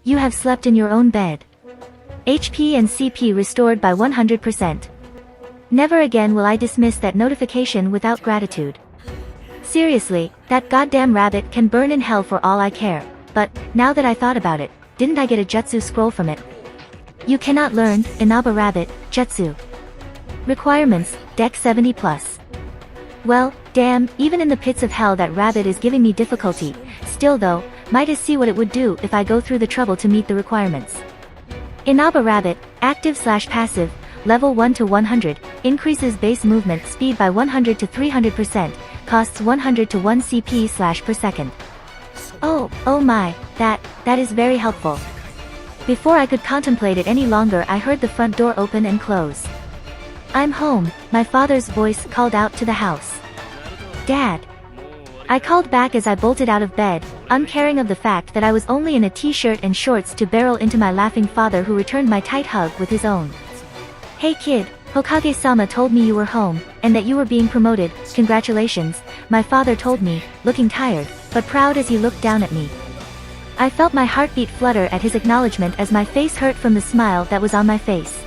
You have slept in your own bed. HP and CP restored by 100%. Never again will I dismiss that notification without gratitude. Seriously, that goddamn rabbit can burn in hell for all I care, but, now that I thought about it, didn't I get a jutsu scroll from it? You cannot learn, Inaba Rabbit, Jutsu. Requirements, Dex 70+. Well, damn, even in the pits of hell that rabbit is giving me difficulty. Still though, might as see what it would do if I go through the trouble to meet the requirements. Inaba Rabbit, active/passive, level 1 to 100, increases base movement speed by 100 to 300%, costs 100 to 1 CP/per second. Oh my, that is very helpful. Before I could contemplate it any longer, I heard the front door open and close. I'm home, my father's voice called out to the house. Dad. I called back as I bolted out of bed, uncaring of the fact that I was only in a t-shirt and shorts to barrel into my laughing father, who returned my tight hug with his own. Hey kid, Hokage-sama told me you were home, and that you were being promoted. Congratulations, my father told me, looking tired, but proud as he looked down at me. I felt my heartbeat flutter at his acknowledgement as my face hurt from the smile that was on my face.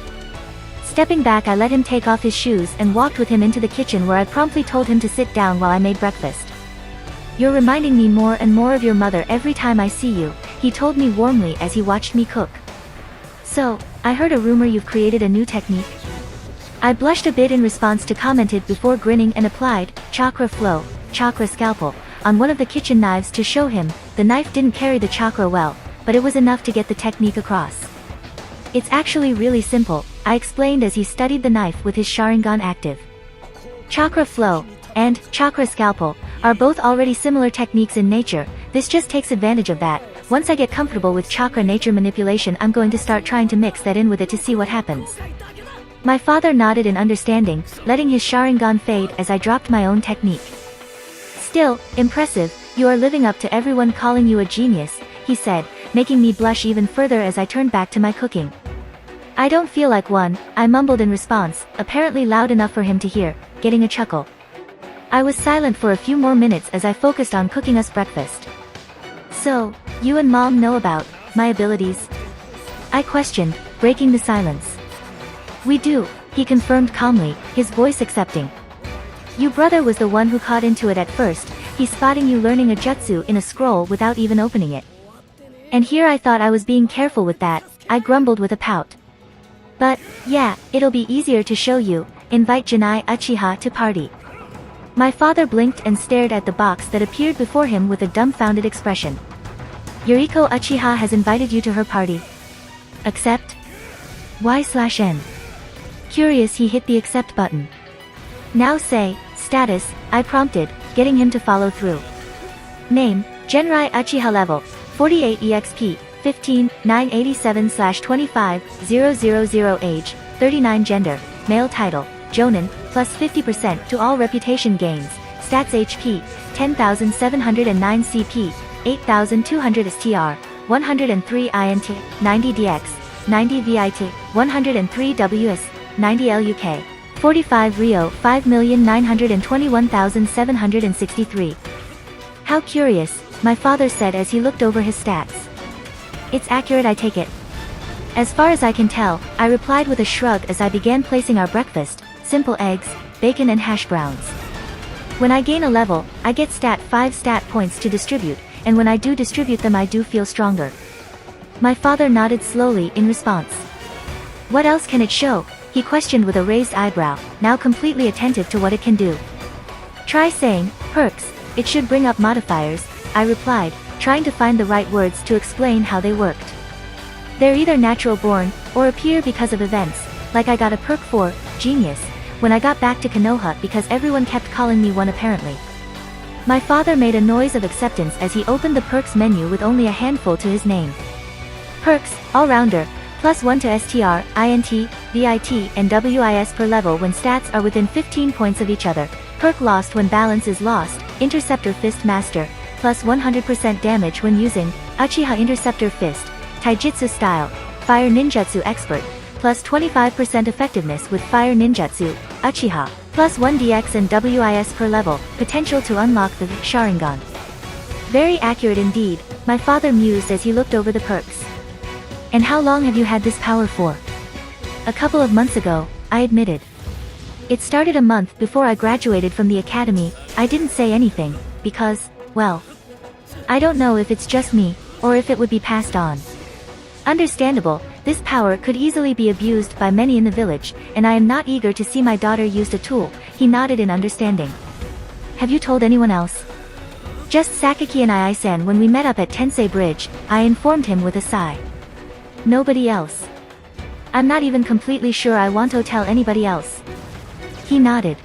Stepping back, I let him take off his shoes and walked with him into the kitchen, where I promptly told him to sit down while I made breakfast. You're reminding me more and more of your mother every time I see you, he told me warmly as he watched me cook. So, I heard a rumor you've created a new technique? I blushed a bit in response to commented before grinning and applied Chakra Flow, Chakra Scalpel, on one of the kitchen knives to show him. The knife didn't carry the chakra well, but it was enough to get the technique across. It's actually really simple, I explained as he studied the knife with his Sharingan active. Chakra Flow and Chakra Scalpel are both already similar techniques in nature. This just takes advantage of that. Once I get comfortable with chakra nature manipulation, I'm going to start trying to mix that in with it to see what happens. My father nodded in understanding, letting his Sharingan fade as I dropped my own technique. Still, impressive, you are living up to everyone calling you a genius, he said, making me blush even further as I turned back to my cooking. I don't feel like one, I mumbled in response, apparently loud enough for him to hear, getting a chuckle. I was silent for a few more minutes as I focused on cooking us breakfast. So, you and Mom know about my abilities? I questioned, breaking the silence. We do, he confirmed calmly, his voice accepting. Your brother was the one who caught into it at first, he's spotting you learning a jutsu in a scroll without even opening it. And here I thought I was being careful with that, I grumbled with a pout. But, yeah, it'll be easier to show you, invite Janai Uchiha to party. My father blinked and stared at the box that appeared before him with a dumbfounded expression. Yuriko Uchiha has invited you to her party. Accept? Y/N. Curious, he hit the accept button. Now say, status, I prompted, getting him to follow through. Name, Genrai Uchiha level, 48 EXP, 15, 987/25, 000 age, 39 gender, male title, Jonin, plus 50% to all reputation gains, stats HP, 10,709 CP, 8,200 STR, 103 INT, 90 DX, 90 VIT, 103 WS, 90 LUK, 45 Rio, 5,921,763. How curious, my father said as he looked over his stats. It's accurate, I take it. As far as I can tell, I replied with a shrug as I began placing our breakfast, simple eggs, bacon and hash browns. When I gain a level, I get 5 stat points to distribute, and when I do distribute them I do feel stronger. My father nodded slowly in response. What else can it show? He questioned with a raised eyebrow, now completely attentive to what it can do. Try saying, perks, it should bring up modifiers, I replied, trying to find the right words to explain how they worked. They're either natural born, or appear because of events, like I got a perk for genius when I got back to Konoha because everyone kept calling me one apparently. My father made a noise of acceptance as he opened the perks menu with only a handful to his name. Perks, all-rounder, +1 to STR, INT, VIT, and WIS per level when stats are within 15 points of each other. Perk lost when balance is lost, Interceptor Fist Master, plus 100% damage when using Uchiha Interceptor Fist, Taijutsu Style, Fire Ninjutsu Expert, plus 25% effectiveness with Fire Ninjutsu, Uchiha, plus 1 DX and WIS per level, potential to unlock the Sharingan. Very accurate indeed, my father mused as he looked over the perks. And how long have you had this power for? A couple of months ago, I admitted. It started a month before I graduated from the academy. I didn't say anything, because, well, I don't know if it's just me, or if it would be passed on. Understandable, this power could easily be abused by many in the village, and I am not eager to see my daughter used a tool. He nodded in understanding. Have you told anyone else? Just Sakaki and I-san. When we met up at Tensei Bridge, I informed him with a sigh. Nobody else. I'm not even completely sure I want to tell anybody else. He nodded.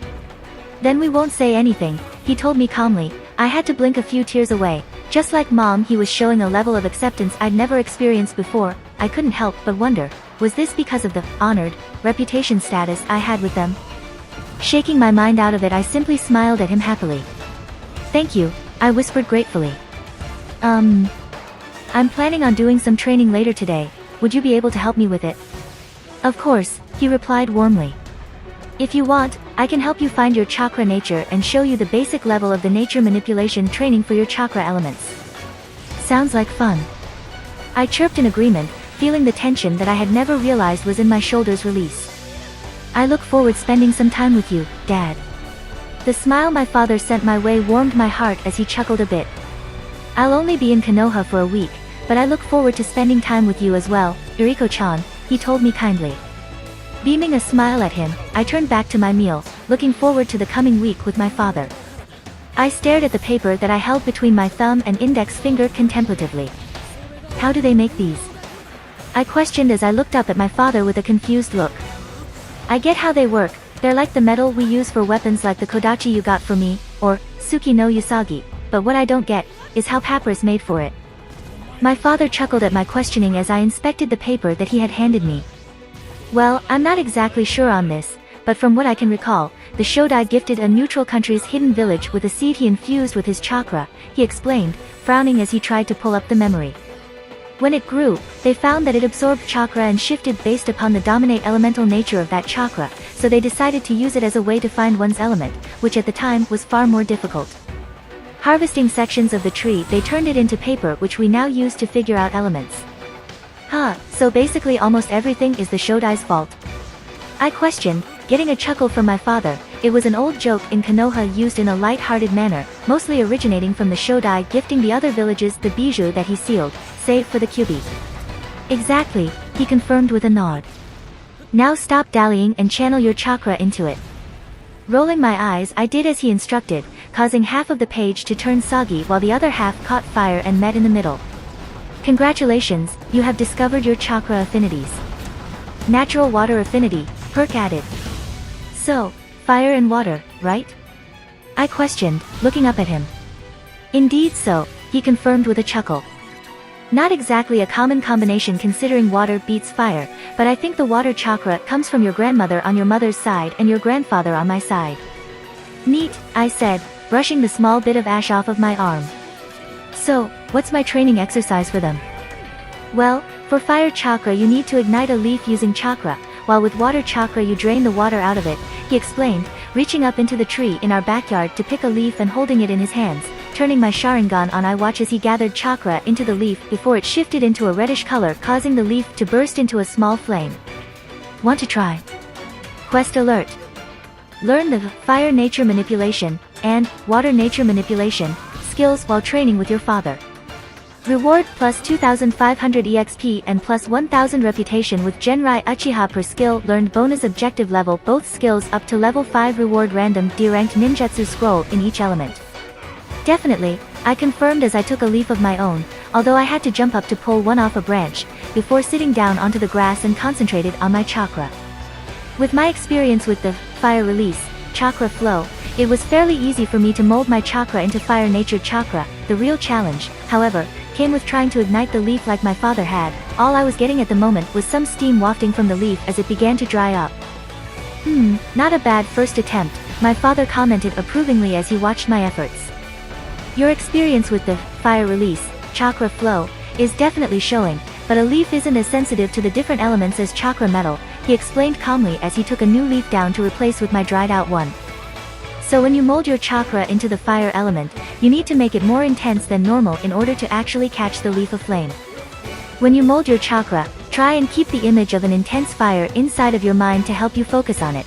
Then we won't say anything, he told me calmly. I had to blink a few tears away. Just like Mom, he was showing a level of acceptance I'd never experienced before. I couldn't help but wonder, was this because of the honored reputation status I had with them? Shaking my mind out of it, I simply smiled at him happily. Thank you, I whispered gratefully. I'm planning on doing some training later today. Would you be able to help me with it? Of course, he replied warmly. If you want, I can help you find your chakra nature and show you the basic level of the nature manipulation training for your chakra elements. Sounds like fun. I chirped in agreement, feeling the tension that I had never realized was in my shoulders release. I look forward spending some time with you, Dad. The smile my father sent my way warmed my heart as he chuckled a bit. I'll only be in Konoha for a week, but I look forward to spending time with you as well, Iriko-chan, he told me kindly. Beaming a smile at him, I turned back to my meal, looking forward to the coming week with my father. I stared at the paper that I held between my thumb and index finger contemplatively. How do they make these? I questioned as I looked up at my father with a confused look. I get how they work, they're like the metal we use for weapons like the kodachi you got for me, or Tsuki no Usagi, but what I don't get, is how papyrus made for it. My father chuckled at my questioning as I inspected the paper that he had handed me. Well, I'm not exactly sure on this, but from what I can recall, the Shodai gifted a neutral country's hidden village with a seed he infused with his chakra, he explained, frowning as he tried to pull up the memory. When it grew, they found that it absorbed chakra and shifted based upon the dominate elemental nature of that chakra, so they decided to use it as a way to find one's element, which at the time was far more difficult. Harvesting sections of the tree, they turned it into paper, which we now use to figure out elements. So basically almost everything is the Shodai's fault? I questioned, getting a chuckle from my father. It was an old joke in Konoha used in a light-hearted manner, mostly originating from the Shodai gifting the other villages the bijou that he sealed, save for the Kyubi. Exactly, he confirmed with a nod. Now stop dallying and channel your chakra into it. Rolling my eyes, I did as he instructed, causing half of the page to turn soggy while the other half caught fire and met in the middle. Congratulations, you have discovered your chakra affinities. Natural water affinity, perk added. So, fire and water, right? I questioned, looking up at him. Indeed so, he confirmed with a chuckle. Not exactly a common combination considering water beats fire, but I think the water chakra comes from your grandmother on your mother's side and your grandfather on my side. Neat, I said, brushing the small bit of ash off of my arm. So, what's my training exercise for them? Well, for fire chakra you need to ignite a leaf using chakra, while with water chakra you drain the water out of it, he explained, reaching up into the tree in our backyard to pick a leaf and holding it in his hands, turning my Sharingan on. I watch as he gathered chakra into the leaf before it shifted into a reddish color, causing the leaf to burst into a small flame. Want to try? Quest alert. Learn the fire nature manipulation and water nature manipulation skills while training with your father. Reward plus 2500 EXP and plus 1000 reputation with Genrai Uchiha per skill learned. Bonus objective level both skills up to level 5. Reward random D-ranked ninjutsu scroll in each element. Definitely, I confirmed as I took a leaf of my own, although I had to jump up to pull one off a branch, before sitting down onto the grass and concentrated on my chakra. With my experience with the fire release, chakra flow, it was fairly easy for me to mold my chakra into fire-natured chakra. The real challenge, however, came with trying to ignite the leaf like my father had. All I was getting at the moment was some steam wafting from the leaf as it began to dry up. Not a bad first attempt, my father commented approvingly as he watched my efforts. Your experience with the fire release, chakra flow, is definitely showing, but a leaf isn't as sensitive to the different elements as chakra metal, he explained calmly as he took a new leaf down to replace with my dried out one. So when you mold your chakra into the fire element, you need to make it more intense than normal in order to actually catch the leaf aflame. When you mold your chakra, Try and keep the image of an intense fire inside of your mind to help you focus on it.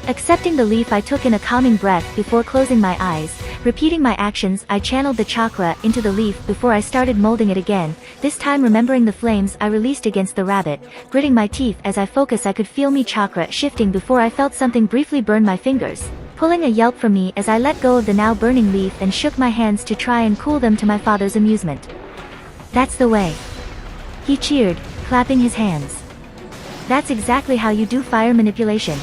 Accepting the leaf, I took in a calming breath before closing my eyes. Repeating my actions, I channeled the chakra into the leaf before I started molding it again, this time remembering the flames I released against the rabbit. Gritting my teeth as I focus, I could feel me chakra shifting before I felt something briefly burn my fingers, pulling a yelp from me as I let go of the now burning leaf and shook my hands to try and cool them to my father's amusement. "That's the way," he cheered, clapping his hands. "That's exactly how you do fire manipulation.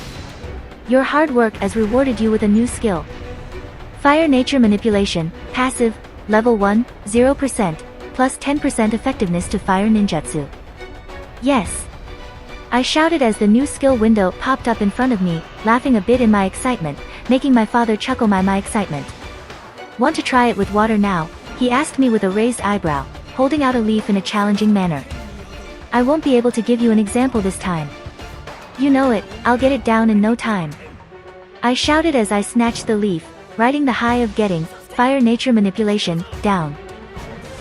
Your hard work has rewarded you with a new skill. Fire nature manipulation, passive, level 1, 0%, plus 10% effectiveness to fire ninjutsu." "Yes," I shouted as the new skill window popped up in front of me, laughing a bit in my excitement, making my father chuckle my excitement. "Want to try it with water now?" he asked me with a raised eyebrow, holding out a leaf in a challenging manner. "I won't be able to give you an example this time. You know it, I'll get it down in no time," I shouted as I snatched the leaf, riding the high of getting fire nature manipulation down.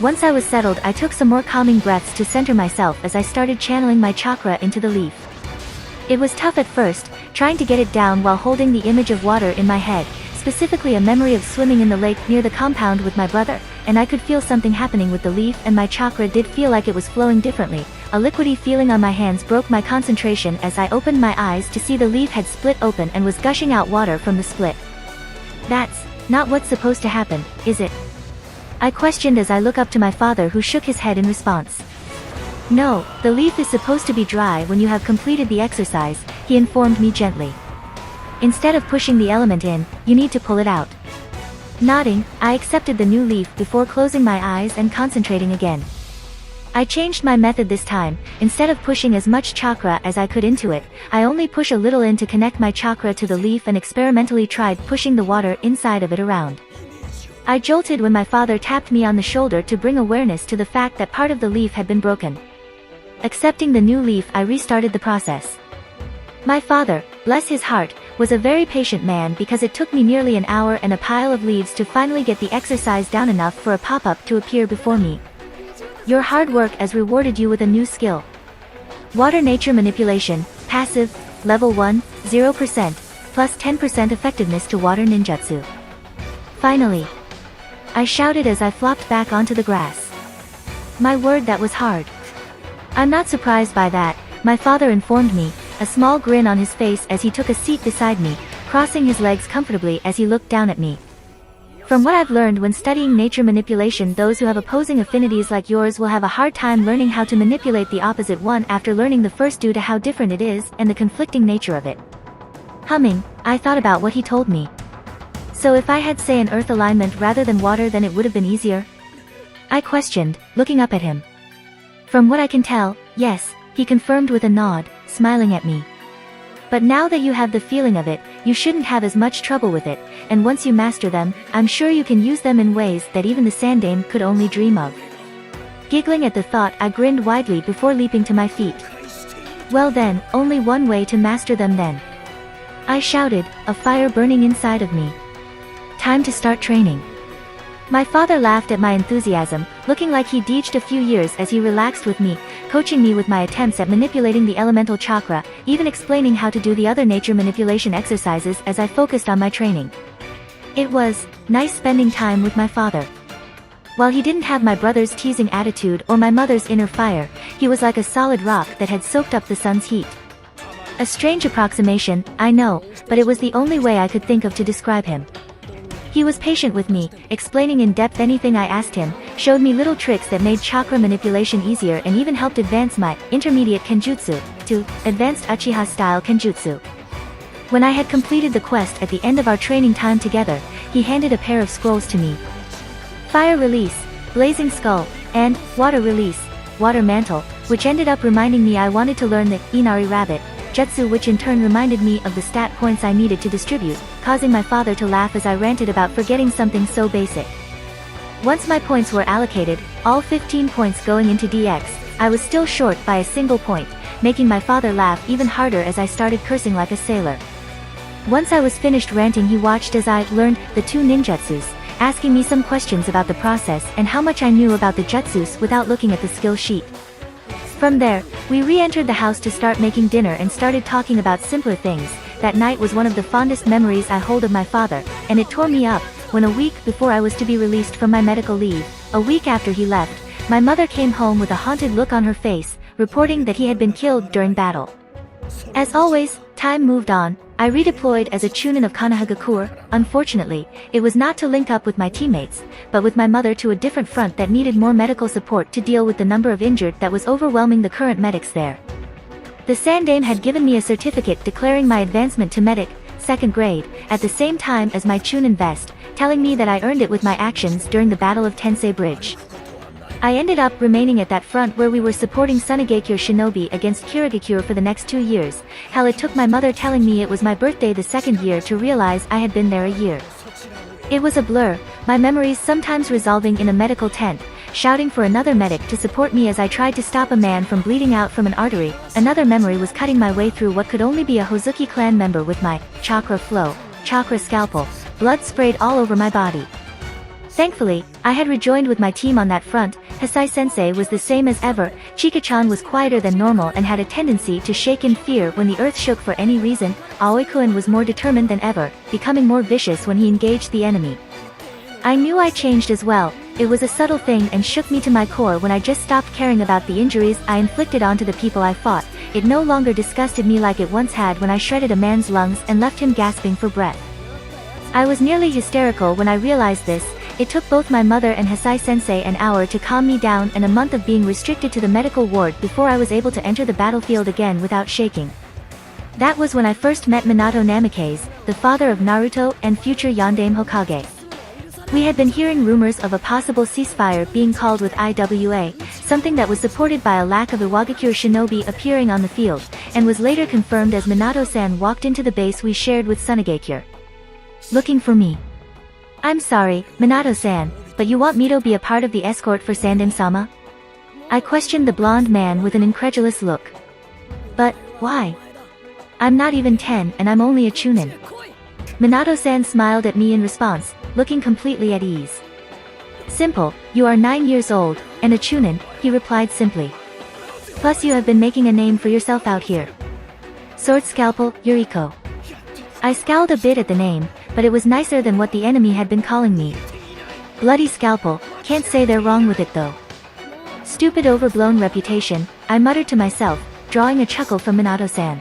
Once I was settled, I took some more calming breaths to center myself as I started channeling my chakra into the leaf. It was tough at first, trying to get it down while holding the image of water in my head, specifically a memory of swimming in the lake near the compound with my brother, and I could feel something happening with the leaf, and my chakra did feel like it was flowing differently. A liquidy feeling on my hands broke my concentration as I opened my eyes to see the leaf had split open and was gushing out water from the split. "That's not what's supposed to happen, is it?" I questioned as I looked up to my father, who shook his head in response. "No, the leaf is supposed to be dry when you have completed the exercise," he informed me gently. "Instead of pushing the element in, you need to pull it out." Nodding, I accepted the new leaf before closing my eyes and concentrating again. I changed my method this time. Instead of pushing as much chakra as I could into it, I only push a little in to connect my chakra to the leaf and experimentally tried pushing the water inside of it around. I jolted when my father tapped me on the shoulder to bring awareness to the fact that part of the leaf had been broken. Accepting the new leaf, I restarted the process. My father, bless his heart, was a very patient man because it took me nearly an hour and a pile of leaves to finally get the exercise down enough for a pop-up to appear before me. "Your hard work has rewarded you with a new skill. Water nature manipulation, passive, level 1, 0%, plus 10% effectiveness to water ninjutsu." Finally, I shouted as I flopped back onto the grass. "My word, that was hard." "I'm not surprised by that," my father informed me, a small grin on his face as he took a seat beside me, crossing his legs comfortably as he looked down at me. "From what I've learned when studying nature manipulation, those who have opposing affinities like yours will have a hard time learning how to manipulate the opposite one after learning the first due to how different it is and the conflicting nature of it." Humming, I thought about what he told me. "So if I had, say, an earth alignment rather than water, then it would have been easier?" I questioned, looking up at him. "From what I can tell, yes," he confirmed with a nod, smiling at me. "But now that you have the feeling of it, you shouldn't have as much trouble with it, and once you master them, I'm sure you can use them in ways that even the Sandame could only dream of." Giggling at the thought, I grinned widely before leaping to my feet. "Well then, only one way to master them then," I shouted, a fire burning inside of me. "Time to start training." My father laughed at my enthusiasm, looking like he'd aged a few years as he relaxed with me, coaching me with my attempts at manipulating the elemental chakra, even explaining how to do the other nature manipulation exercises as I focused on my training. It was nice spending time with my father. While he didn't have my brother's teasing attitude or my mother's inner fire, he was like a solid rock that had soaked up the sun's heat. A strange approximation, I know, but it was the only way I could think of to describe him. He was patient with me, explaining in depth anything I asked him, showed me little tricks that made chakra manipulation easier, and even helped advance my intermediate kenjutsu to advanced Uchiha style kenjutsu. When I had completed the quest at the end of our training time together, he handed a pair of scrolls to me. Fire Release, Blazing Skull, and Water Release, Water Mantle, which ended up reminding me I wanted to learn the Inari Rabbit Jutsu, which in turn reminded me of the stat points I needed to distribute, causing my father to laugh as I ranted about forgetting something so basic. Once my points were allocated, all 15 points going into DX, I was still short by a single point, making my father laugh even harder as I started cursing like a sailor. Once I was finished ranting, he watched as I learned the 2 ninjutsus, asking me some questions about the process and how much I knew about the jutsus without looking at the skill sheet. From there, we re-entered the house to start making dinner and started talking about simpler things. That night was one of the fondest memories I hold of my father, and it tore me up, when a week before I was to be released from my medical leave, a week after he left, my mother came home with a haunted look on her face, reporting that he had been killed during battle. As always, time moved on. I redeployed as a Chunin of Konohagakure. Unfortunately, it was not to link up with my teammates, but with my mother to a different front that needed more medical support to deal with the number of injured that was overwhelming the current medics there. The Sandame had given me a certificate declaring my advancement to medic, 2nd grade, at the same time as my Chunin vest, telling me that I earned it with my actions during the Battle of Tensei Bridge. I ended up remaining at that front where we were supporting Sunagakure Shinobi against Kirigakure for the next 2 years. Hell, it took my mother telling me it was my birthday the 2nd year to realize I had been there a year. It was a blur, my memories sometimes resolving in a medical tent, shouting for another medic to support me as I tried to stop a man from bleeding out from an artery. Another memory was cutting my way through what could only be a Hozuki clan member with my Chakra flow, Chakra scalpel, blood sprayed all over my body. Thankfully, I had rejoined with my team on that front. Hisai-sensei was the same as ever. Chika-chan was quieter than normal and had a tendency to shake in fear when the earth shook for any reason. Aoi-kun was more determined than ever, becoming more vicious when he engaged the enemy. I knew I changed as well. It was a subtle thing and shook me to my core when I just stopped caring about the injuries I inflicted onto the people I fought. It no longer disgusted me like it once had when I shredded a man's lungs and left him gasping for breath. I was nearly hysterical when I realized this. It took both my mother and Hisai-sensei an hour to calm me down and a month of being restricted to the medical ward before I was able to enter the battlefield again without shaking. That was when I first met Minato Namikaze, the father of Naruto and future Yandame Hokage. We had been hearing rumors of a possible ceasefire being called with IWA, something that was supported by a lack of Iwagakure shinobi appearing on the field, and was later confirmed as Minato-san walked into the base we shared with Sunagakure. Looking for me. I'm sorry, Minato-san, but you want me to be a part of the escort for Sandame-sama? I questioned the blonde man with an incredulous look. But, why? I'm not even 10 and I'm only a Chunin. Minato-san smiled at me in response, looking completely at ease. Simple, you are 9 years old, and a Chunin, he replied simply. Plus you have been making a name for yourself out here. Sword Scalpel, Yuriko. I scowled a bit at the name, but it was nicer than what the enemy had been calling me. Bloody Scalpel, can't say they're wrong with it though. Stupid overblown reputation, I muttered to myself, drawing a chuckle from Minato-san.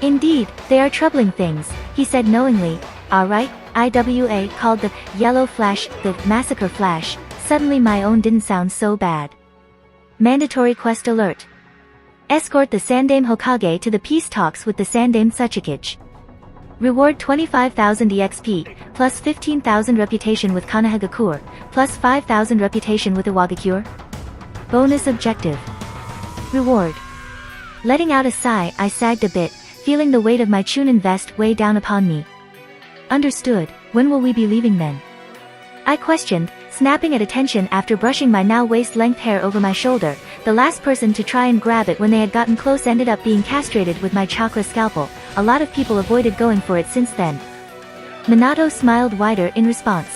Indeed, they are troubling things, he said knowingly. Alright, IWA called the Yellow Flash, the Massacre Flash. Suddenly my own didn't sound so bad. Mandatory quest alert. Escort the Sandame Hokage to the peace talks with the Sandame Tsuchikage. Reward 25,000 EXP, plus 15,000 reputation with Konohagakure, plus 5,000 reputation with Iwagakure. Bonus objective. Reward. Letting out a sigh, I sagged a bit, feeling the weight of my Chunin vest weigh down upon me. Understood, when will we be leaving then? I questioned, snapping at attention after brushing my now waist-length hair over my shoulder. The last person to try and grab it when they had gotten close ended up being castrated with my chakra scalpel. A lot of people avoided going for it since then. Minato smiled wider in response.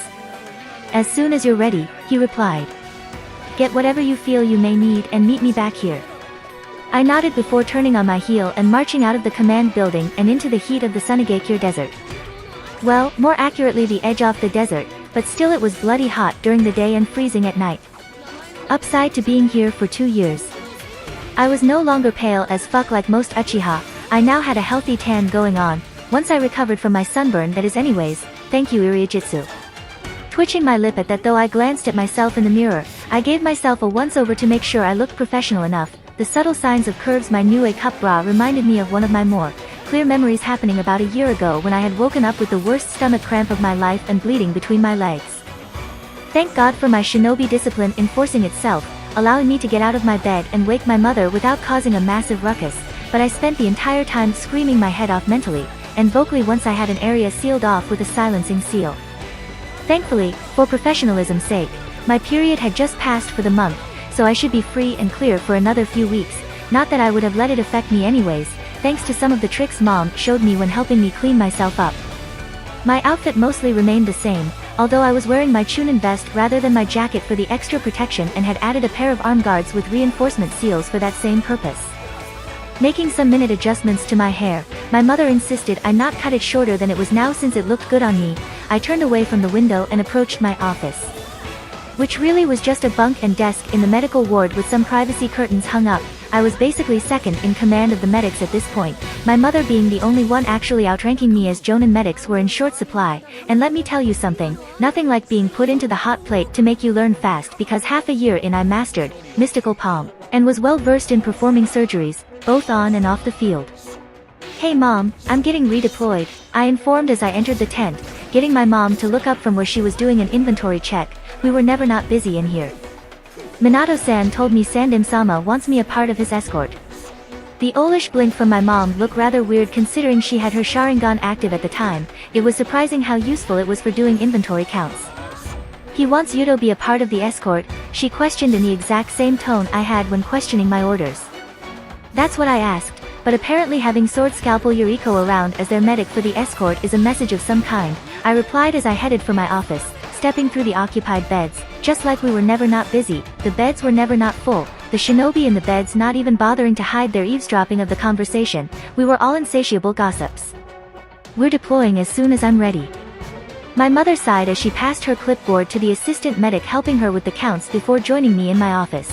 As soon as you're ready, he replied. Get whatever you feel you may need and meet me back here. I nodded before turning on my heel and marching out of the command building and into the heat of the Sunagakure desert. Well, more accurately the edge of the desert, but still it was bloody hot during the day and freezing at night. Upside to being here for 2 years. I was no longer pale as fuck like most Uchiha. I now had a healthy tan going on, once I recovered from my sunburn that is anyways, thank you Iriijitsu. Twitching my lip at that though I glanced at myself in the mirror, I gave myself a once-over to make sure I looked professional enough. The subtle signs of curves my new A-cup bra reminded me of one of my more clear memories happening about a year ago when I had woken up with the worst stomach cramp of my life and bleeding between my legs. Thank God for my shinobi discipline enforcing itself, allowing me to get out of my bed and wake my mother without causing a massive ruckus, but I spent the entire time screaming my head off mentally, and vocally once I had an area sealed off with a silencing seal. Thankfully, for professionalism's sake, my period had just passed for the month, so I should be free and clear for another few weeks, not that I would have let it affect me anyways, thanks to some of the tricks mom showed me when helping me clean myself up. My outfit mostly remained the same, although I was wearing my Chunin vest rather than my jacket for the extra protection and had added a pair of arm guards with reinforcement seals for that same purpose. Making some minute adjustments to my hair, my mother insisted I not cut it shorter than it was now since it looked good on me. I turned away from the window and approached my office, which really was just a bunk and desk in the medical ward with some privacy curtains hung up. I was basically second in command of the medics at this point, my mother being the only one actually outranking me as Jonin medics were in short supply, and let me tell you something, nothing like being put into the hot plate to make you learn fast because half a year in I mastered Mystical Palm, and was well versed in performing surgeries, both on and off the field. Hey mom, I'm getting redeployed, I informed as I entered the tent, getting my mom to look up from where she was doing an inventory check. We were never not busy in here. Minato-san told me Sandim-sama wants me a part of his escort. The owlish blink from my mom looked rather weird considering she had her Sharingan active at the time. It was surprising how useful it was for doing inventory counts. He wants you to be a part of the escort, she questioned in the exact same tone I had when questioning my orders. That's what I asked, but apparently having Sword Scalpel Yuriko around as their medic for the escort is a message of some kind, I replied as I headed for my office, stepping through the occupied beds. Just like we were never not busy, the beds were never not full, the shinobi in the beds not even bothering to hide their eavesdropping of the conversation. We were all insatiable gossips. We're deploying as soon as I'm ready. My mother sighed as she passed her clipboard to the assistant medic helping her with the counts before joining me in my office.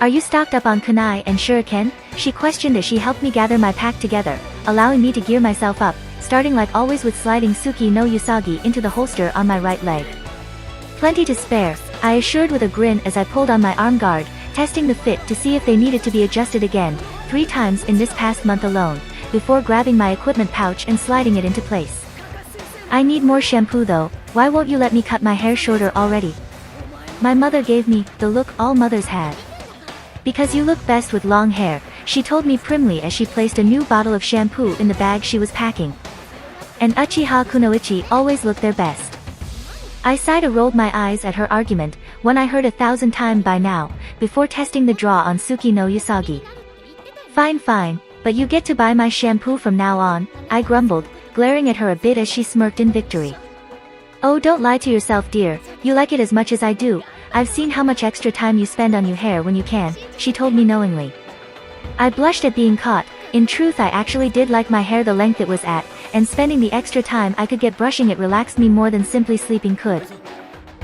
Are you stocked up on kunai and shuriken? She questioned as she helped me gather my pack together, allowing me to gear myself up, starting like always with sliding Suki no Usagi into the holster on my right leg. Plenty to spare, I assured with a grin as I pulled on my arm guard, testing the fit to see if they needed to be adjusted again, 3 times in this past month alone, before grabbing my equipment pouch and sliding it into place. I need more shampoo though, why won't you let me cut my hair shorter already? My mother gave me the look all mothers had. Because you look best with long hair, she told me primly as she placed a new bottle of shampoo in the bag she was packing. And Uchiha Kunoichi always look their best. I sighed and rolled my eyes at her argument, one I heard 1,000 times by now, before testing the draw on Suki no Usagi. Fine, but you get to buy my shampoo from now on, I grumbled, glaring at her a bit as she smirked in victory. Oh, don't lie to yourself dear, you like it as much as I do, I've seen how much extra time you spend on your hair when you can, she told me knowingly. I blushed at being caught. In truth I actually did like my hair the length it was at, and spending the extra time I could get brushing it relaxed me more than simply sleeping could.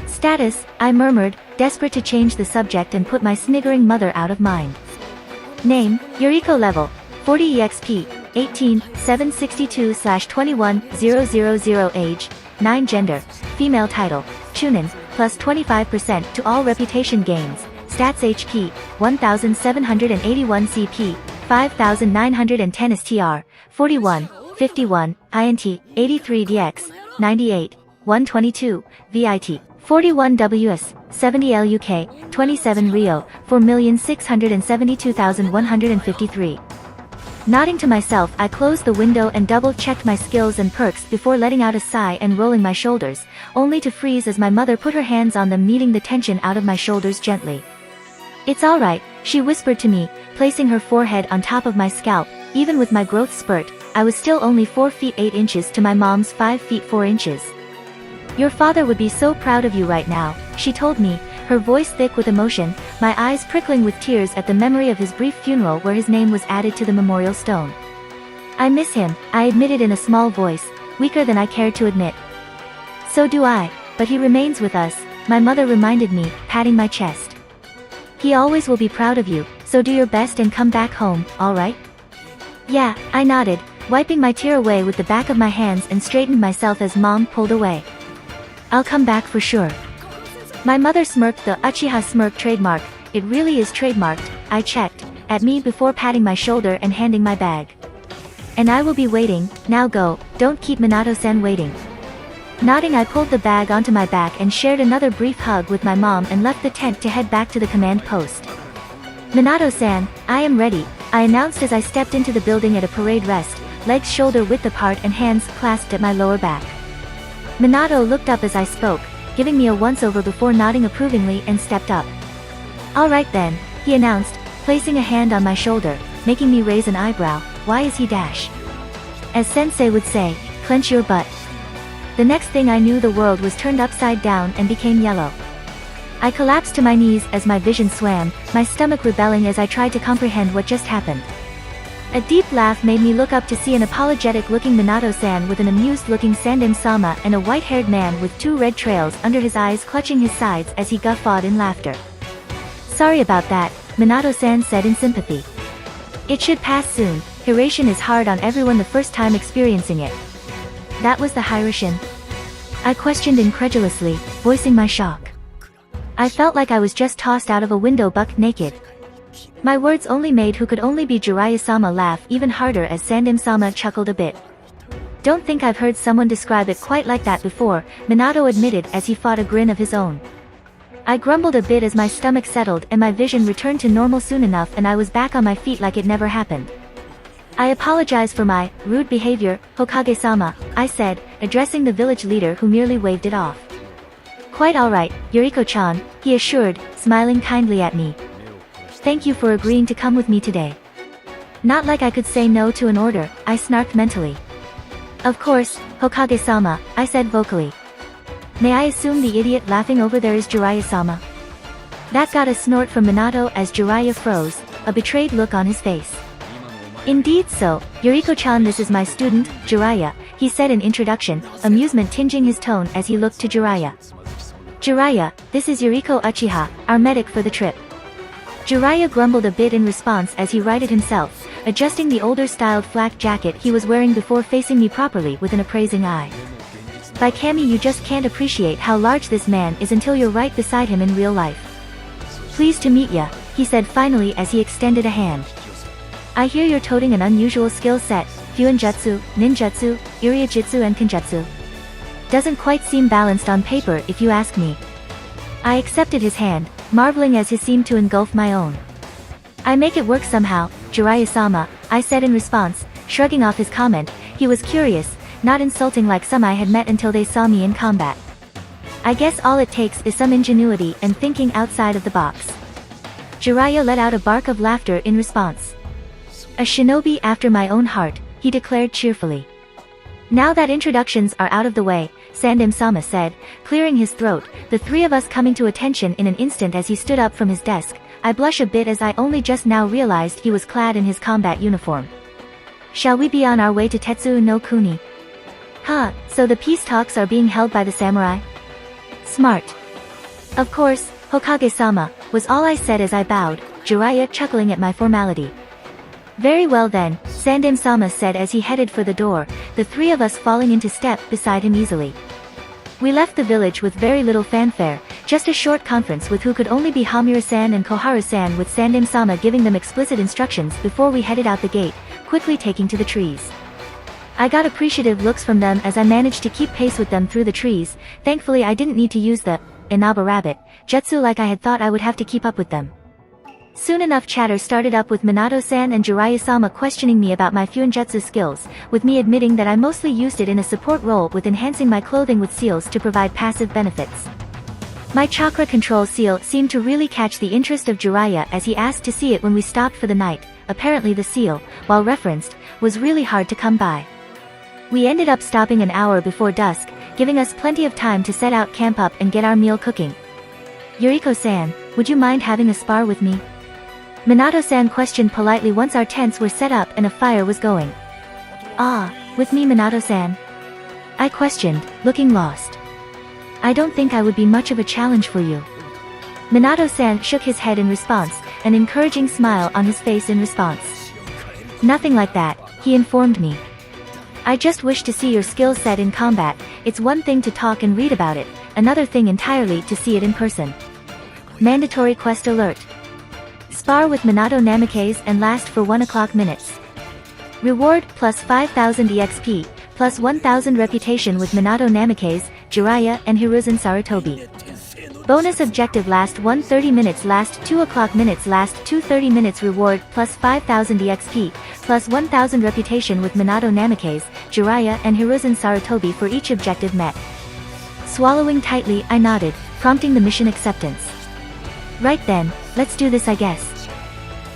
Status, I murmured, desperate to change the subject and put my sniggering mother out of mind. Name, Yuriko level, 40 EXP, 18, 762/21, 000 age, 9 gender, female title, Chunin, plus 25% to all reputation gains, stats HP, 1781 CP, 5910 STR, 41, 51, INT, 83 DX, 98, 122, VIT, 41 WS, 70 LUK, 27 Rio, 4,672,153. Nodding to myself I closed the window and double-checked my skills and perks before letting out a sigh and rolling my shoulders, only to freeze as my mother put her hands on them kneading the tension out of my shoulders gently. It's alright, she whispered to me, placing her forehead on top of my scalp. Even with my growth spurt, I was still only 4 feet 8 inches to my mom's 5 feet 4 inches. Your father would be so proud of you right now, she told me, her voice thick with emotion, my eyes prickling with tears at the memory of his brief funeral where his name was added to the memorial stone. I miss him, I admitted in a small voice, weaker than I cared to admit. So do I, but he remains with us, my mother reminded me, patting my chest. He always will be proud of you, so do your best and come back home, alright? Yeah, I nodded, wiping my tear away with the back of my hands and straightened myself as mom pulled away. I'll come back for sure. My mother smirked, the Uchiha smirk trademark, it really is trademarked, I checked, at me before patting my shoulder and handing my bag. And I will be waiting, now go, don't keep Minato-san waiting. Nodding I pulled the bag onto my back and shared another brief hug with my mom and left the tent to head back to the command post. Minato-san, I am ready, I announced as I stepped into the building at a parade rest, legs shoulder width apart and hands clasped at my lower back. Minato looked up as I spoke, giving me a once-over before nodding approvingly and stepped up. Alright then, he announced, placing a hand on my shoulder, making me raise an eyebrow, why is he dash? As sensei would say, clench your butt. The next thing I knew, the world was turned upside down and became yellow. I collapsed to my knees as my vision swam, my stomach rebelling as I tried to comprehend what just happened. A deep laugh made me look up to see an apologetic-looking Minato-san with an amused-looking Sandem-sama and a white-haired man with 2 red trails under his eyes clutching his sides as he guffawed in laughter. "Sorry about that," Minato-san said in sympathy. "It should pass soon. Hirashin is hard on everyone the first time experiencing it." "That was the Hirashin?" I questioned incredulously, voicing my shock. I felt like I was just tossed out of a window buck naked. My words only made who could only be Jiraiya-sama laugh even harder as Sandem-sama chuckled a bit. "Don't think I've heard someone describe it quite like that before," Minato admitted as he fought a grin of his own. I grumbled a bit as my stomach settled and my vision returned to normal soon enough and I was back on my feet like it never happened. "I apologize for my rude behavior, Hokage-sama," I said, addressing the village leader who merely waved it off. "Quite alright, Yuriko-chan," he assured, smiling kindly at me. "Thank you for agreeing to come with me today." Not like I could say no to an order, I snarked mentally. "Of course, Hokage-sama," I said vocally. "May I assume the idiot laughing over there is Jiraiya-sama?" That got a snort from Minato as Jiraiya froze, a betrayed look on his face. "Indeed so, Yuriko-chan, this is my student, Jiraiya," he said in introduction, amusement tinging his tone as he looked to Jiraiya. "Jiraiya, this is Yuriko Uchiha, our medic for the trip." Jiraiya grumbled a bit in response as he righted himself, adjusting the older-styled flak jacket he was wearing before facing me properly with an appraising eye. "By Kami, you just can't appreciate how large this man is until you're right beside him in real life." "Pleased to meet ya," he said finally as he extended a hand. "I hear you're toting an unusual skill set, Fuinjutsu, Ninjutsu, Iriajutsu and Kenjutsu. Doesn't quite seem balanced on paper if you ask me." I accepted his hand, marveling as his seemed to engulf my own. "I make it work somehow, Jiraiya-sama," I said in response, shrugging off his comment. He was curious, not insulting like some I had met until they saw me in combat. "I guess all it takes is some ingenuity and thinking outside of the box." Jiraiya let out a bark of laughter in response. "A shinobi after my own heart," he declared cheerfully. "Now that introductions are out of the way," Sandem-sama said, clearing his throat, the 3 of us coming to attention in an instant as he stood up from his desk. I blush a bit as I only just now realized he was clad in his combat uniform. "Shall we be on our way to Tetsuo no Kuni?" "Huh, so the peace talks are being held by the samurai?" "Smart." "Of course, Hokage-sama," was all I said as I bowed, Jiraiya chuckling at my formality. "Very well then," Sandem-sama said as he headed for the door, the 3 of us falling into step beside him easily. We left the village with very little fanfare, just a short conference with who could only be Hamura-san and Koharu-san, with Sandem-sama giving them explicit instructions before we headed out the gate, quickly taking to the trees. I got appreciative looks from them as I managed to keep pace with them through the trees. Thankfully I didn't need to use the Inaba rabbit jutsu like I had thought I would have to keep up with them. Soon enough chatter started up with Minato-san and Jiraiya-sama questioning me about my Fuinjutsu skills, with me admitting that I mostly used it in a support role with enhancing my clothing with seals to provide passive benefits. My chakra control seal seemed to really catch the interest of Jiraiya as he asked to see it when we stopped for the night. Apparently the seal, while referenced, was really hard to come by. We ended up stopping an hour before dusk, giving us plenty of time to set out camp up and get our meal cooking. "Yuriko-san, would you mind having a spar with me?" Minato-san questioned politely once our tents were set up and a fire was going. "Ah, with me, Minato-san?" I questioned, looking lost. "I don't think I would be much of a challenge for you." Minato-san shook his head in response, an encouraging smile on his face in response. "Nothing like that," he informed me. "I just wish to see your skill set in combat. It's one thing to talk and read about it, another thing entirely to see it in person." Mandatory quest alert. Spar with Minato Namikaze and last for 1 o'clock minutes. Reward plus 5000 EXP, plus 1000 reputation with Minato Namikaze, Jiraiya and Hiruzen Sarutobi. Bonus objective last 1:30 minutes, last 2 o'clock minutes, last 2:30 minutes. Reward plus 5000 EXP, plus 1000 reputation with Minato Namikaze, Jiraiya and Hiruzen Sarutobi for each objective met. Swallowing tightly, I nodded, prompting the mission acceptance. "Right then, let's do this, I guess."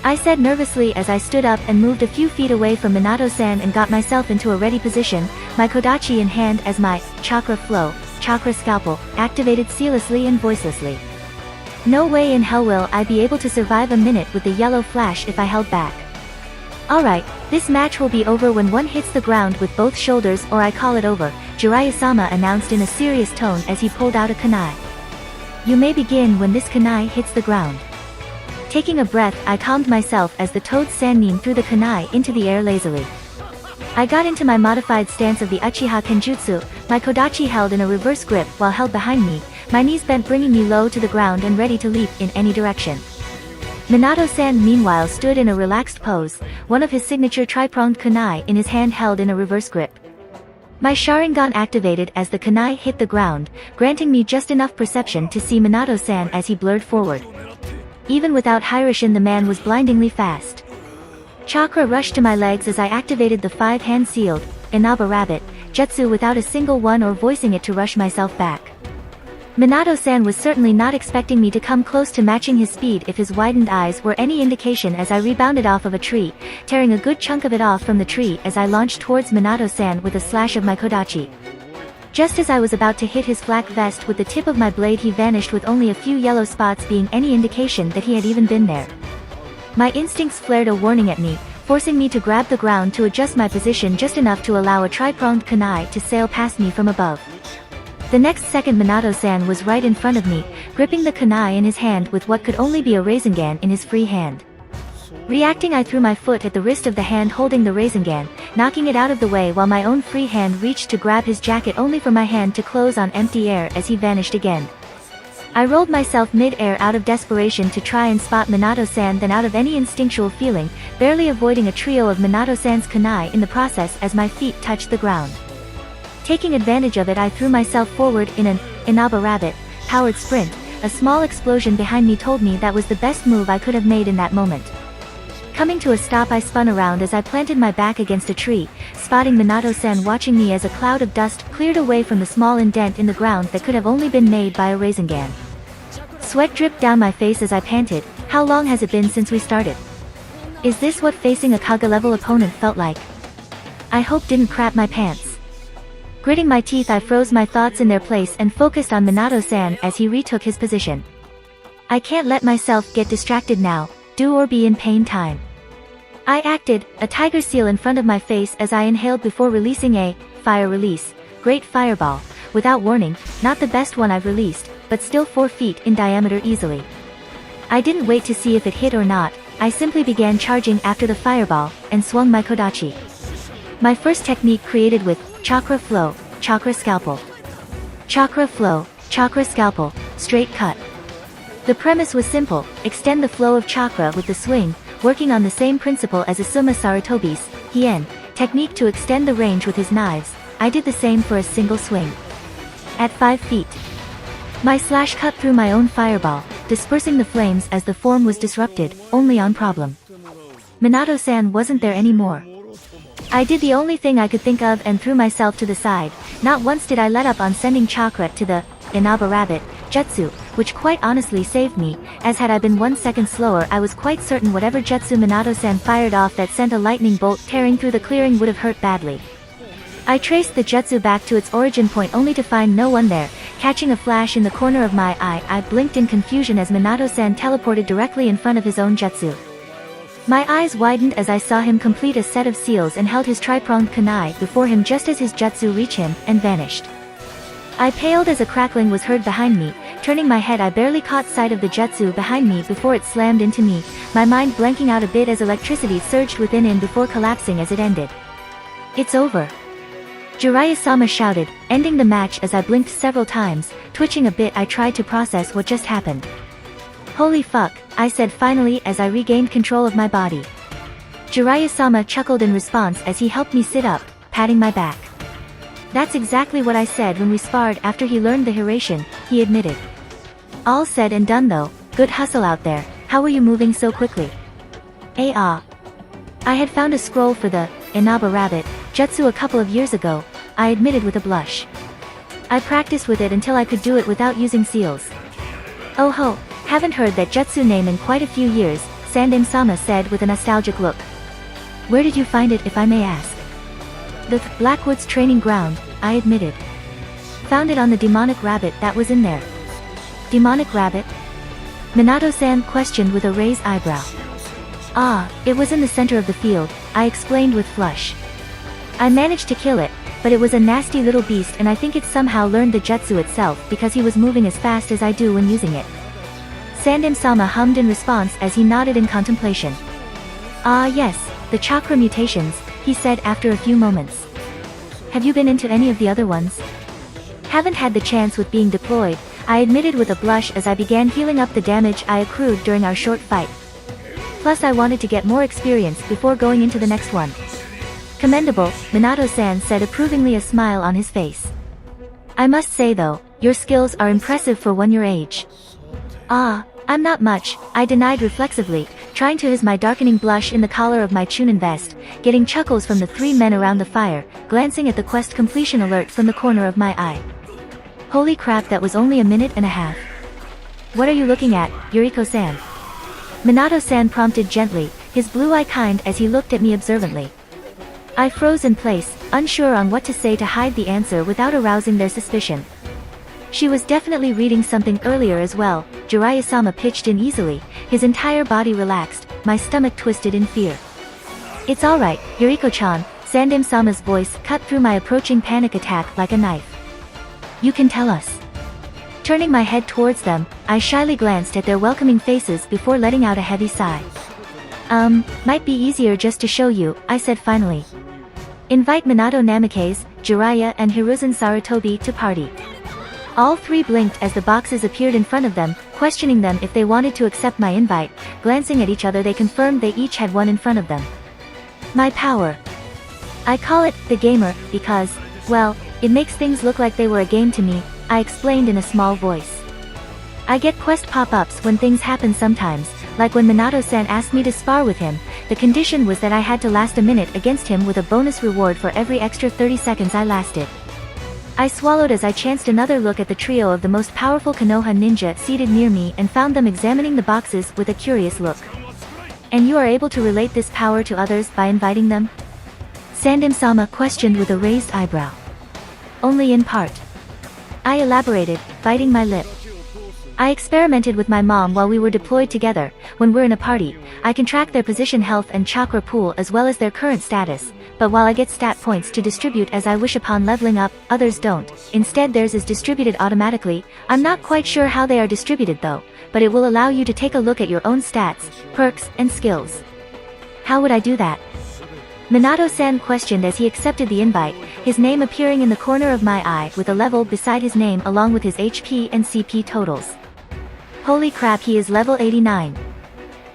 I said nervously as I stood up and moved a few feet away from Minato-san and got myself into a ready position, my kodachi in hand as my chakra flow, chakra scalpel, activated seamlessly and voicelessly. No way in hell will I be able to survive a minute with the yellow flash if I held back. Alright, this match will be over when one hits the ground with both shoulders or I call it over, Jiraiya-sama announced in a serious tone as he pulled out a kunai. You may begin when this kunai hits the ground. Taking a breath, I calmed myself as the toad Sannin threw the kunai into the air lazily. I got into my modified stance of the Uchiha Kenjutsu, my kodachi held in a reverse grip while held behind me, my knees bent bringing me low to the ground and ready to leap in any direction. Minato-san meanwhile stood in a relaxed pose, one of his signature tri-pronged kunai in his hand held in a reverse grip. My Sharingan activated as the kunai hit the ground, granting me just enough perception to see Minato-san as he blurred forward. Even without Hiroshin, the man was blindingly fast. Chakra rushed to my legs as I activated the 5-hand sealed, Inaba Rabbit, jutsu without a single one or voicing it to rush myself back. Minato-san was certainly not expecting me to come close to matching his speed if his widened eyes were any indication as I rebounded off of a tree, tearing a good chunk of it off from the tree as I launched towards Minato-san with a slash of my kodachi. Just as I was about to hit his flak vest with the tip of my blade, he vanished with only a few yellow spots being any indication that he had even been there. My instincts flared a warning at me, forcing me to grab the ground to adjust my position just enough to allow a tri-pronged kunai to sail past me from above. The next second Minato-san was right in front of me, gripping the kunai in his hand with what could only be a Rasengan in his free hand. Reacting, I threw my foot at the wrist of the hand holding the Rasengan, knocking it out of the way while my own free hand reached to grab his jacket only for my hand to close on empty air as he vanished again. I rolled myself mid-air out of desperation to try and spot Minato-san, then out of any instinctual feeling, barely avoiding a trio of Minato-san's kunai in the process as my feet touched the ground. Taking advantage of it, I threw myself forward in an Inaba Rabbit powered sprint. A small explosion behind me told me that was the best move I could have made in that moment. Coming to a stop, I spun around as I planted my back against a tree, spotting Minato-san watching me as a cloud of dust cleared away from the small indent in the ground that could have only been made by a Rasengan. Sweat dripped down my face as I panted. How long has it been since we started? Is this what facing a Kage-level opponent felt like? I hope didn't crap my pants. Gritting my teeth, I froze my thoughts in their place and focused on Minato-san as he retook his position. I can't let myself get distracted now, do or be in pain time. I acted, a tiger seal in front of my face as I inhaled before releasing a fire release, great fireball, without warning, not the best one I've released, but still 4 feet in diameter easily. I didn't wait to see if it hit or not, I simply began charging after the fireball, and swung my kodachi. My first technique created with Chakra Flow, Chakra Scalpel. Chakra Flow, Chakra Scalpel, straight cut. The premise was simple, extend the flow of chakra with the swing, working on the same principle as Asuma Sarutobi's Hien technique to extend the range with his knives. I did the same for a single swing. At 5 feet. My slash cut through my own fireball, dispersing the flames as the form was disrupted, only on problem. Minato-san wasn't there anymore. I did the only thing I could think of and threw myself to the side. Not once did I let up on sending chakra to the Inaba Rabbit jutsu, which quite honestly saved me, as had I been 1 second slower I was quite certain whatever jutsu Minato-san fired off that sent a lightning bolt tearing through the clearing would have hurt badly. I traced the jutsu back to its origin point only to find no one there. Catching a flash in the corner of my eye, I blinked in confusion as Minato-san teleported directly in front of his own jutsu. My eyes widened as I saw him complete a set of seals and held his tri-pronged kunai before him just as his jutsu reached him, and vanished. I paled as a crackling was heard behind me. Turning my head, I barely caught sight of the jutsu behind me before it slammed into me, my mind blanking out a bit as electricity surged within him before collapsing as it ended. It's over. Jiraiya-sama shouted, ending the match as I blinked several times. Twitching a bit, I tried to process what just happened. Holy fuck, I said finally as I regained control of my body. Jiraiya-sama chuckled in response as he helped me sit up, patting my back. That's exactly what I said when we sparred after he learned the Hiroshin, he admitted. All said and done though, good hustle out there, how were you moving so quickly? I had found a scroll for the Inaba Rabbit jutsu a couple of years ago, I admitted with a blush. I practiced with it until I could do it without using seals. Oh ho, haven't heard that jutsu name in quite a few years, Sandem-sama said with a nostalgic look. Where did you find it, if I may ask? The Blackwood's training ground, I admitted. Found it on the demonic rabbit that was in there. Demonic rabbit? Minato-san questioned with a raised eyebrow. Ah, it was in the center of the field, I explained with flush. I managed to kill it, but it was a nasty little beast and I think it somehow learned the jutsu itself because he was moving as fast as I do when using it. Sandem-sama hummed in response as he nodded in contemplation. Ah yes, the chakra mutations, he said after a few moments. Have you been into any of the other ones? Haven't had the chance with being deployed, I admitted with a blush as I began healing up the damage I accrued during our short fight. Plus I wanted to get more experience before going into the next one. Commendable, Minato-san said approvingly, a smile on his face. I must say though, your skills are impressive for one your age. Ah, I'm not much, I denied reflexively, trying to hide my darkening blush in the collar of my Chunin vest, getting chuckles from the three men around the fire, glancing at the quest completion alert from the corner of my eye. Holy crap, that was only a minute and a half. What are you looking at, Yuriko-san? Minato-san prompted gently, his blue eye kind as he looked at me observantly. I froze in place, unsure on what to say to hide the answer without arousing their suspicion. She was definitely reading something earlier as well. Jiraiya-sama pitched in easily, his entire body relaxed, my stomach twisted in fear. It's alright, Yuriko-chan, Sandem-sama's voice cut through my approaching panic attack like a knife. You can tell us. Turning my head towards them, I shyly glanced at their welcoming faces before letting out a heavy sigh. Might be easier just to show you, I said finally. Invite Minato Namikaze, Jiraiya and Hiruzen Sarutobi to party. All three blinked as the boxes appeared in front of them, questioning them if they wanted to accept my invite. Glancing at each other they confirmed they each had one in front of them. My power. I call it, the gamer, because, well, it makes things look like they were a game to me, I explained in a small voice. I get quest pop-ups when things happen sometimes, like when Minato-san asked me to spar with him. The condition was that I had to last a minute against him with a bonus reward for every extra 30 seconds I lasted. I swallowed as I chanced another look at the trio of the most powerful Konoha ninja seated near me and found them examining the boxes with a curious look. And you are able to relate this power to others by inviting them? Sandem-sama questioned with a raised eyebrow. Only in part. I elaborated, biting my lip. I experimented with my mom while we were deployed together. When we're in a party, I can track their position, health and chakra pool as well as their current status, but while I get stat points to distribute as I wish upon leveling up, others don't. Instead theirs is distributed automatically. I'm not quite sure how they are distributed though, but it will allow you to take a look at your own stats, perks, and skills. How would I do that? Minato-san questioned as he accepted the invite, his name appearing in the corner of my eye with a level beside his name along with his HP and CP totals. Holy crap, he is level 89.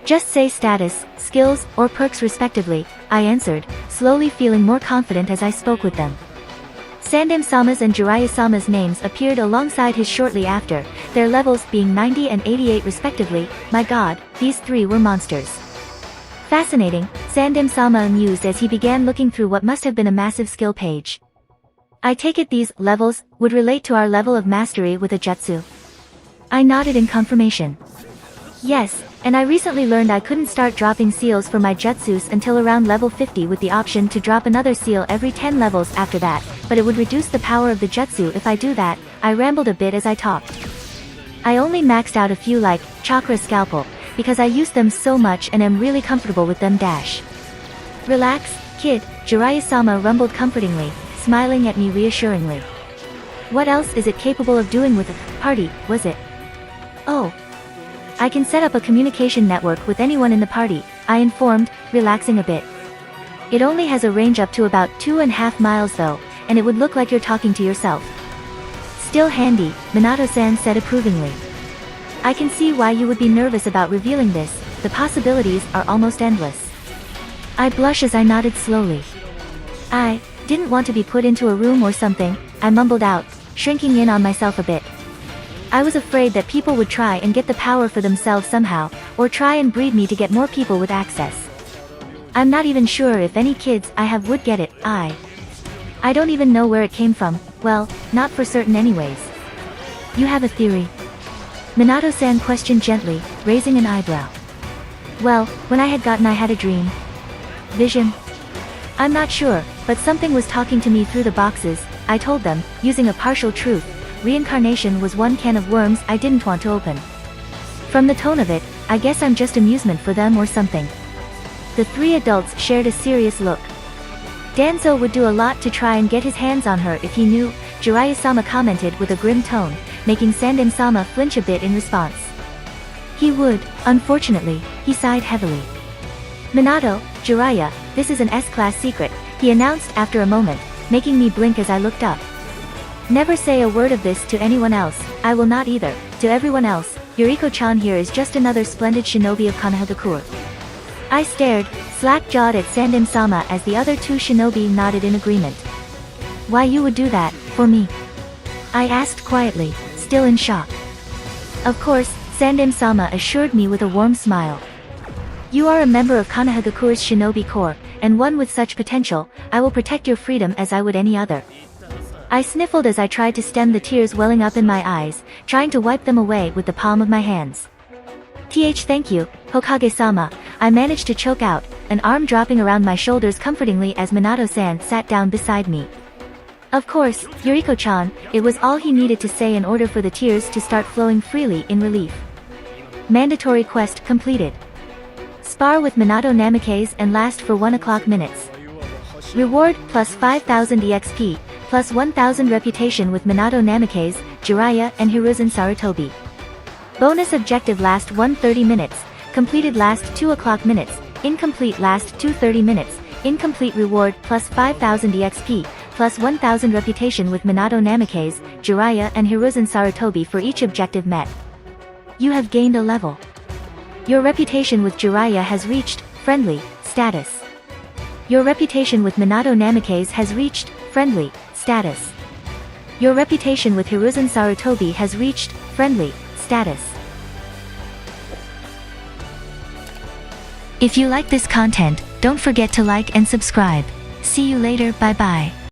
Just say status, skills, or perks respectively, I answered, slowly feeling more confident as I spoke with them. Sandem-sama's and Jiraiya-sama's names appeared alongside his shortly after, their levels being 90 and 88 respectively. My god, these three were monsters. Fascinating, Sandem-sama amused as he began looking through what must have been a massive skill page. I take it these levels would relate to our level of mastery with a jutsu. I nodded in confirmation. Yes, and I recently learned I couldn't start dropping seals for my jutsus until around level 50 with the option to drop another seal every 10 levels after that, but it would reduce the power of the jutsu if I do that. I rambled a bit as I talked. I only maxed out a few like Chakra Scalpel, because I use them so much and am really comfortable with them. Relax, kid, Jiraiya-sama rumbled comfortingly, smiling at me reassuringly. What else is it capable of doing with a party, was it? Oh. I can set up a communication network with anyone in the party, I informed, relaxing a bit. It only has a range up to about 2.5 miles though, and it would look like you're talking to yourself. Still handy, Minato-san said approvingly. I can see why you would be nervous about revealing this, the possibilities are almost endless. I blush as I nodded slowly. I didn't want to be put into a room or something, I mumbled out, shrinking in on myself a bit. I was afraid that people would try and get the power for themselves somehow, or try and breed me to get more people with access. I'm not even sure if any kids I have would get it. I don't even know where it came from, well, not for certain anyways. You have a theory? Minato-san questioned gently, raising an eyebrow. Well, when I had a dream. Vision? I'm not sure, but something was talking to me through the boxes. I told them, using a partial truth, reincarnation was one can of worms I didn't want to open. From the tone of it, I guess I'm just amusement for them or something. The three adults shared a serious look. Danzo would do a lot to try and get his hands on her if he knew, Jiraiya-sama commented with a grim tone, making Sandem-sama flinch a bit in response. He would, unfortunately, he sighed heavily. Minato, Jiraiya, this is an S-class secret, he announced after a moment, making me blink as I looked up. Never say a word of this to anyone else, I will not either. To everyone else, Yuriko-chan here is just another splendid shinobi of Konohagakure. I stared, slack-jawed at Sandem-sama as the other two shinobi nodded in agreement. Why you would do that, for me? I asked quietly, still in shock. Of course, Sandem-sama assured me with a warm smile. You are a member of Konohagakure's shinobi corps, and one with such potential, I will protect your freedom as I would any other. I sniffled as I tried to stem the tears welling up in my eyes, trying to wipe them away with the palm of my hands. Thank you, Hokage-sama, I managed to choke out, an arm dropping around my shoulders comfortingly as Minato-san sat down beside me. Of course, Yuriko-chan, it was all he needed to say in order for the tears to start flowing freely in relief. Mandatory quest completed. Spar with Minato Namikaze and last for 1 o'clock minutes. Reward plus 5000 EXP, plus 1000 reputation with Minato Namikaze, Jiraiya and Hiruzen Sarutobi. Bonus objective last 1:30 minutes, completed last 2 o'clock minutes, incomplete last 2:30 minutes, incomplete reward plus 5000 EXP, plus 1000 reputation with Minato Namikaze, Jiraiya and Hiruzen Sarutobi for each objective met. You have gained a level. Your reputation with Jiraiya has reached friendly status. Your reputation with Minato Namikaze has reached friendly status. Your reputation with Hiruzen Sarutobi has reached friendly status. If you like this content, don't forget to like and subscribe. See you later, bye bye.